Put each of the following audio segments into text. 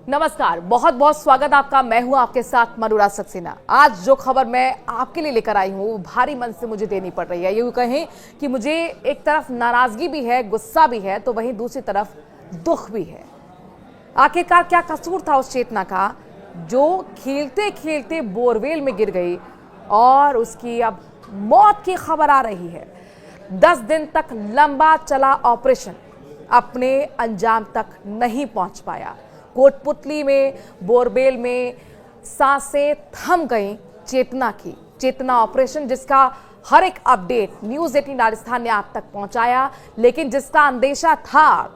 नमस्कार, बहुत बहुत स्वागत आपका। मैं हूं आपके साथ मनुरा सक्सेना। आज जो खबर मैं आपके लिए लेकर आई हूं भारी मन से मुझे देनी पड़ रही है। यूं कहें कि मुझे एक तरफ नाराजगी भी है, गुस्सा भी है, तो वहीं दूसरी तरफ दुख भी है। आखिरकार क्या कसूर था उस चेतना का जो खेलते खेलते बोरवेल में गिर गई और उसकी अब मौत की खबर आ रही है। 10 दिन तक लंबा चला ऑपरेशन अपने अंजाम तक नहीं पहुंच पाया। कोटपुतली में, बोरवेल में सांसें थम गई चेतना की। चेतना ऑपरेशन जिसका हर एक अपडेट न्यूज़ 18 राजस्थान ने आप तक पहुंचाया, लेकिन जिसका अंदेशा था,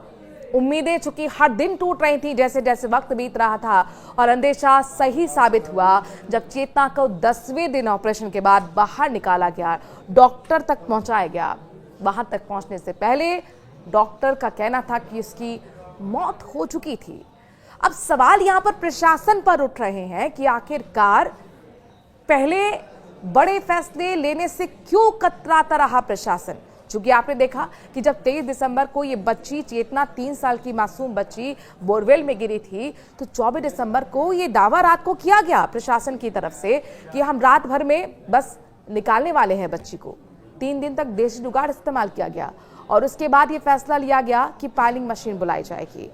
उम्मीदें चूंकि हर दिन टूट रही थी जैसे जैसे वक्त बीत रहा था, और अंदेशा सही साबित हुआ जब चेतना को 10वें दिन ऑपरेशन के बाद बाहर निकाला गया, डॉक्टर तक पहुंचाया गया। वहां तक पहुंचने से पहले डॉक्टर का कहना था कि उसकी मौत हो चुकी थी। अब सवाल यहां पर प्रशासन पर उठ रहे हैं कि आखिरकार पहले बड़े फैसले लेने से क्यों कतराता रहा प्रशासन। क्योंकि आपने देखा कि जब 23 दिसंबर को ये बच्ची चेतना 3 साल की मासूम बच्ची बोरवेल में गिरी थी, तो 24 दिसंबर को ये दावा रात को किया गया प्रशासन की तरफ से कि हम रात भर में बस निकालने वाले हैं बच्ची को। 3 दिन तक देशी जुगाड़ इस्तेमाल किया गया और उसके बाद ये फैसला लिया गया कि पायलिंग मशीन बुलाई जाएगी।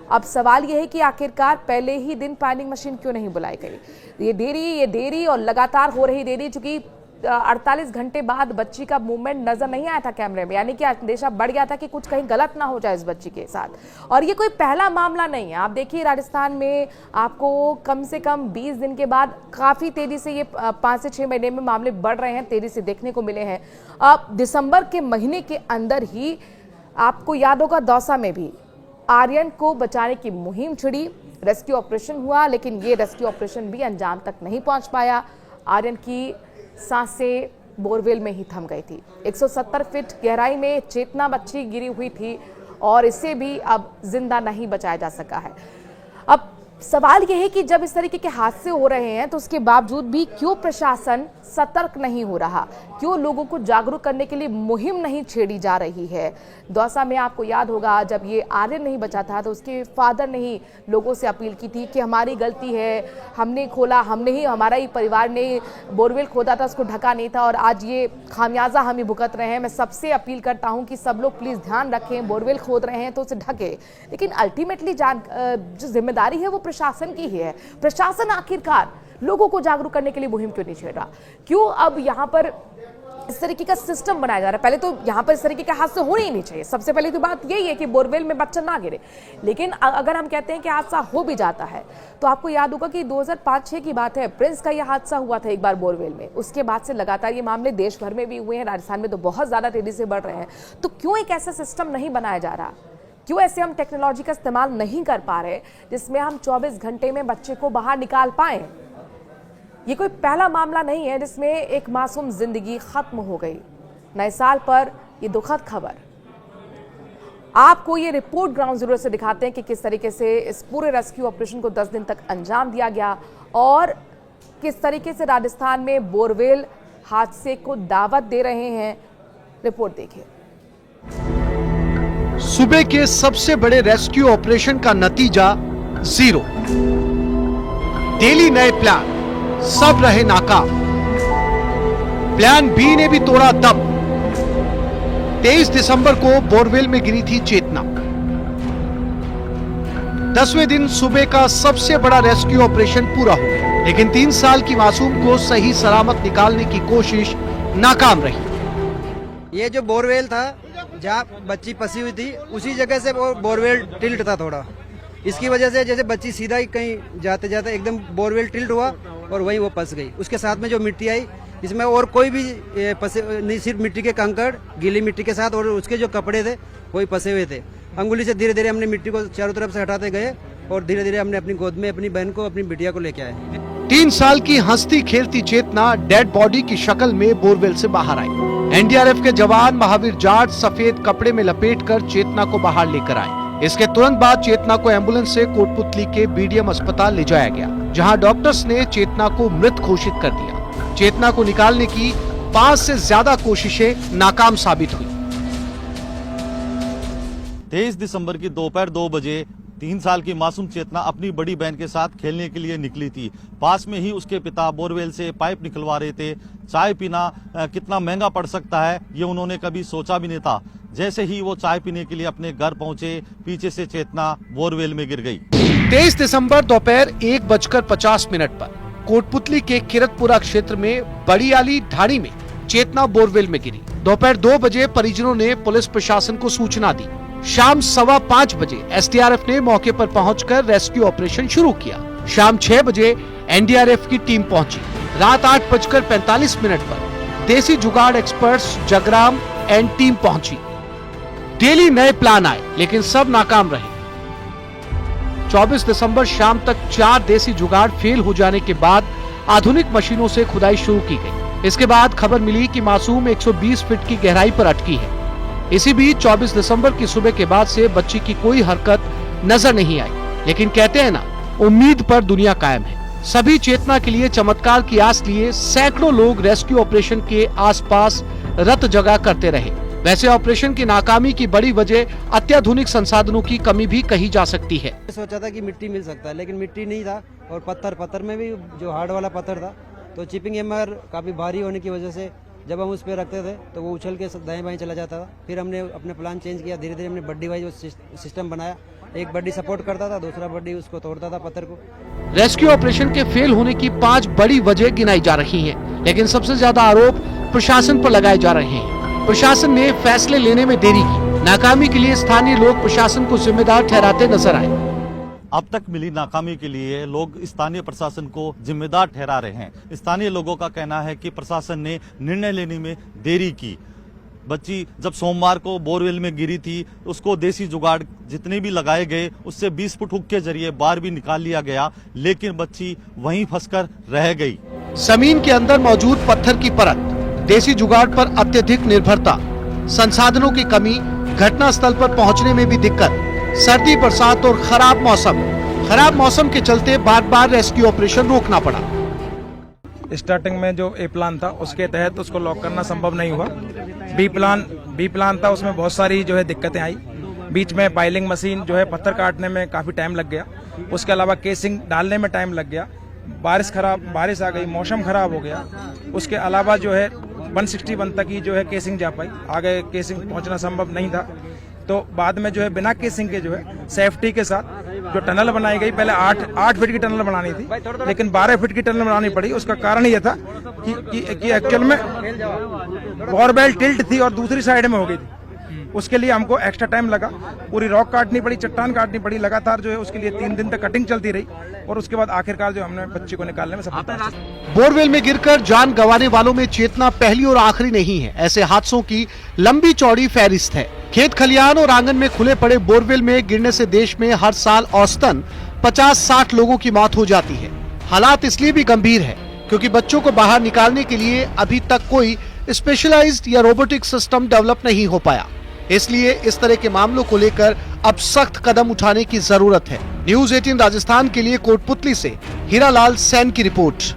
अब सवाल यह है कि आखिरकार पहले ही दिन पायलिंग मशीन क्यों नहीं बुलाई गई। ये देरी और लगातार हो रही देरी, चूंकि 48 घंटे बाद बच्ची का मूवमेंट नजर नहीं आया था कैमरे में, यानी कि अंदेशा बढ़ गया था कि कुछ कहीं गलत ना हो जाए इस बच्ची के साथ। और ये कोई पहला मामला नहीं है। आप देखिए राजस्थान में आपको कम से कम 20 दिन के बाद काफी तेजी से ये 5 से 6 महीने में मामले बढ़ रहे हैं, तेजी से देखने को मिले हैं। अब दिसंबर के महीने के अंदर ही आपको याद होगा दौसा में भी आर्यन को बचाने की मुहिम छिड़ी, रेस्क्यू ऑपरेशन हुआ, लेकिन ये रेस्क्यू ऑपरेशन भी अंजाम तक नहीं पहुंच पाया। आर्यन की सांसें बोरवेल में ही थम गई थी। 170 फीट गहराई में चेतना बच्ची गिरी हुई थी और इसे भी अब जिंदा नहीं बचाया जा सका है। अब सवाल यह है कि जब इस तरीके के हादसे हो रहे हैं तो उसके बावजूद भी क्यों प्रशासन सतर्क नहीं हो रहा, क्यों लोगों को जागरूक करने के लिए मुहिम नहीं छेड़ी जा रही है। दौसा में आपको याद होगा जब ये आर्यन नहीं बचा था तो उसके फादर ने ही लोगों से अपील की थी कि हमारी गलती है, हमने खोला, हमने ही, हमारा ही परिवार ने बोरवेल खोदा था, उसको ढका नहीं था और आज ये खामियाजा हम ही भुगत रहे हैं। मैं सबसे अपील करता हूँ कि सब लोग प्लीज़ ध्यान रखें, बोरवेल खोद रहे हैं तो उसे ढके, लेकिन अल्टीमेटली जो जिम्मेदारी है वो प्रशासन की ही है। प्रशासन आखिरकार लोगों को जागरूक करने के लिए मुहिम क्यों नहीं छेड़ रहा, क्यों अब यहाँ पर इस तरीके का सिस्टम बनाया जा रहा है। पहले तो यहाँ पर इस तरीके के हादसे होने ही नहीं चाहिए। सबसे पहले तो बात यही है कि बोरवेल में बच्चा ना गिरे, लेकिन अगर हम कहते हैं कि हादसा हो भी जाता है तो आपको याद होगा कि 2005-6 की बात है, प्रिंस का यह हादसा हुआ था एक बार बोरवेल में। उसके बाद से लगातार ये मामले देश भर में भी हुए हैं, राजस्थान में तो बहुत ज्यादा तेजी से बढ़ रहे हैं। तो क्यों एक ऐसा सिस्टम नहीं बनाया जा रहा, क्यों ऐसे हम टेक्नोलॉजी का इस्तेमाल नहीं कर पा रहे जिसमें हम 24 घंटे में बच्चे को बाहर निकाल पाए। ये कोई पहला मामला नहीं है जिसमें एक मासूम जिंदगी खत्म हो गई। नए साल पर ये दुखद खबर। आपको ये रिपोर्ट ग्राउंड जीरो से दिखाते हैं कि किस तरीके से इस पूरे रेस्क्यू ऑपरेशन को 10 दिन तक अंजाम दिया गया और किस तरीके से राजस्थान में बोरवेल हादसे को दावत दे रहे हैं। रिपोर्ट देखिए। सूबे के सबसे बड़े रेस्क्यू ऑपरेशन का नतीजा 0। डेली नए प्लान, सब रहे नाकाम। प्लान बी ने भी तोड़ा दम। 23 दिसंबर को बोरवेल में गिरी थी चेतना। 10वें दिन सूबे का सबसे बड़ा रेस्क्यू ऑपरेशन पूरा हो गया, लेकिन 3 साल की मासूम को सही सलामत निकालने की कोशिश नाकाम रही। ये जो बोरवेल था जहाँ बच्ची फंसी हुई थी, उसी जगह से वो बोरवेल टिल्ट था थोड़ा। इसकी वजह से जैसे बच्ची सीधा ही कहीं जाते जाते एकदम बोरवेल टिल्ट हुआ और वहीं वो फंस गई। उसके साथ में जो मिट्टी आई, इसमें और कोई भी फंसे नहीं, सिर्फ मिट्टी के कंकड़, गीली मिट्टी के साथ, और उसके जो कपड़े थे वही फंसे हुए थे। अंगुली से धीरे धीरे हमने मिट्टी को चारों तरफ से हटाते गए और धीरे धीरे हमने अपनी गोद में अपनी बहन को, अपनी बिटिया को लेके आए। 3 साल की हंसती खेलती चेतना डेड बॉडी की शक्ल में बोरवेल से बाहर आई। एनडीआरएफ के जवान महावीर जाट सफेद कपड़े में लपेटकर चेतना को बाहर लेकर आए। इसके तुरंत बाद चेतना को एम्बुलेंस से कोटपुतली के बीडीएम अस्पताल ले जाया गया, जहां डॉक्टर्स ने चेतना को मृत घोषित कर दिया। चेतना को निकालने की 5 से ज्यादा कोशिशें नाकाम साबित हुई। 23 दिसंबर की दोपहर 2 बजे 3 साल की मासूम चेतना अपनी बड़ी बहन के साथ खेलने के लिए निकली थी। पास में ही उसके पिता बोरवेल से पाइप निकलवा रहे थे। चाय पीना कितना महंगा पड़ सकता है ये उन्होंने कभी सोचा भी नहीं था। जैसे ही वो चाय पीने के लिए अपने घर पहुंचे, पीछे से चेतना बोरवेल में गिर गई। 23 दिसंबर दोपहर 1:50 पर कोटपुतली के किरतपुरा क्षेत्र में बड़ी आली ढाणी में चेतना बोरवेल में गिरी। दोपहर 2 बजे परिजनों ने पुलिस प्रशासन को सूचना दी। शाम 5:15 बजे एसडीआरएफ ने मौके पर पहुंचकर रेस्क्यू ऑपरेशन शुरू किया। शाम 6 बजे एनडीआरएफ की टीम पहुंची। रात 8:45 पर देसी जुगाड़ एक्सपर्ट्स जगराम एंड टीम पहुंची। डेली नए प्लान आए लेकिन सब नाकाम रहे। 24 दिसंबर शाम तक 4 देसी जुगाड़ फेल हो जाने के बाद आधुनिक मशीनों से खुदाई शुरू की गई। इसके बाद खबर मिली कि मासूम 120 फीट की गहराई पर अटकी है। इसी बीच 24 दिसंबर की सुबह के बाद से बच्ची की कोई हरकत नजर नहीं आई। लेकिन कहते हैं ना, उम्मीद पर दुनिया कायम है। सभी चेतना के लिए चमत्कार की आस लिए सैकड़ों लोग रेस्क्यू ऑपरेशन के आसपास रत जगह करते रहे। वैसे ऑपरेशन की नाकामी की बड़ी वजह अत्याधुनिक संसाधनों की कमी भी कही जा सकती है। सोचा था कि मिट्टी मिल सकता है, लेकिन मिट्टी नहीं था और पत्थर में भी जो हार्ड वाला पत्थर था, तो चिपिंग हैमर काफ़ी भारी होने की वजह से जब हम उस पर रखते थे तो वो उछल के दाएं बाएं चला जाता था। फिर हमने अपने प्लान चेंज किया, धीरे धीरे हमने बड्डी वाइज सिस्टम बनाया। एक बड्डी सपोर्ट करता था, दूसरा बड्डी उसको तोड़ता था पत्थर को। रेस्क्यू ऑपरेशन के फेल होने की 5 बड़ी वजह गिनाई जा रही हैं, लेकिन सबसे ज्यादा आरोप प्रशासन पर लगाए जा रहे हैं। प्रशासन ने फैसले लेने में देरी की। नाकामी के लिए स्थानीय लोग प्रशासन को जिम्मेदार ठहराते नजर आए। अब तक मिली नाकामी के लिए लोग स्थानीय प्रशासन को जिम्मेदार ठहरा रहे हैं। स्थानीय लोगों का कहना है कि प्रशासन ने निर्णय लेने में देरी की। बच्ची जब सोमवार को बोरवेल में गिरी थी, उसको देसी जुगाड़ जितने भी लगाए गए उससे 20 फुट हुक के जरिए बाहर भी निकाल लिया गया, लेकिन बच्ची वहीं फंसकर रह गई। जमीन के अंदर मौजूद पत्थर की परत, देसी जुगाड़ पर अत्यधिक निर्भरता, संसाधनों की कमी, घटना स्थल पर पहुंचने में भी दिक्कत, सर्दी बरसात और खराब मौसम के चलते बार बार रेस्क्यू ऑपरेशन रोकना पड़ा। स्टार्टिंग में जो ए प्लान था उसके तहत उसको लॉक करना संभव नहीं हुआ। बी प्लान था, उसमें बहुत सारी जो है दिक्कतें आई। बीच में पाइलिंग मशीन जो है पत्थर काटने में काफी टाइम लग गया। उसके अलावा केसिंग डालने में टाइम लग गया। बारिश आ गई, मौसम खराब हो गया। उसके अलावा जो है 161 तक ही जो है केसिंग जा पाई, आगे केसिंग पहुंचना संभव नहीं था। तो बाद में जो है बिना केसिंग के जो है सेफ्टी के साथ जो टनल बनाई गई, पहले 8 फीट की टनल बनानी थी, लेकिन 12 फीट की टनल बनानी पड़ी। उसका कारण ये था कि एक्चुअल में बोरवेल टिल्ट थी और दूसरी साइड में हो गई थी। उसके लिए हमको एक्स्ट्रा टाइम लगा, पूरी रॉक काटनी पड़ी, चट्टान काटनी पड़ी, लगातार जो है उसके लिए 3 दिन तक कटिंग चलती रही और उसके बाद आखिरकार जो हमने बच्चे को निकालने में सफलता। बोरवेल में गिरकर जान गंवाने वालों में चेतना पहली और आखिरी नहीं है। ऐसे हादसों की लंबी चौड़ी फहरिस्त है। खेत खलिहान और आंगन में खुले पड़े बोरवेल में गिरने से देश में हर साल औसतन 50-60 लोगों की मौत हो जाती है। हालात इसलिए भी गंभीर है क्योंकि बच्चों को बाहर निकालने के लिए अभी तक कोई स्पेशलाइज्ड या रोबोटिक सिस्टम डेवलप नहीं हो पाया। इसलिए इस तरह के मामलों को लेकर अब सख्त कदम उठाने की जरूरत है। न्यूज़ 18 राजस्थान के लिए कोटपुतली से हीरालाल सैन की रिपोर्ट।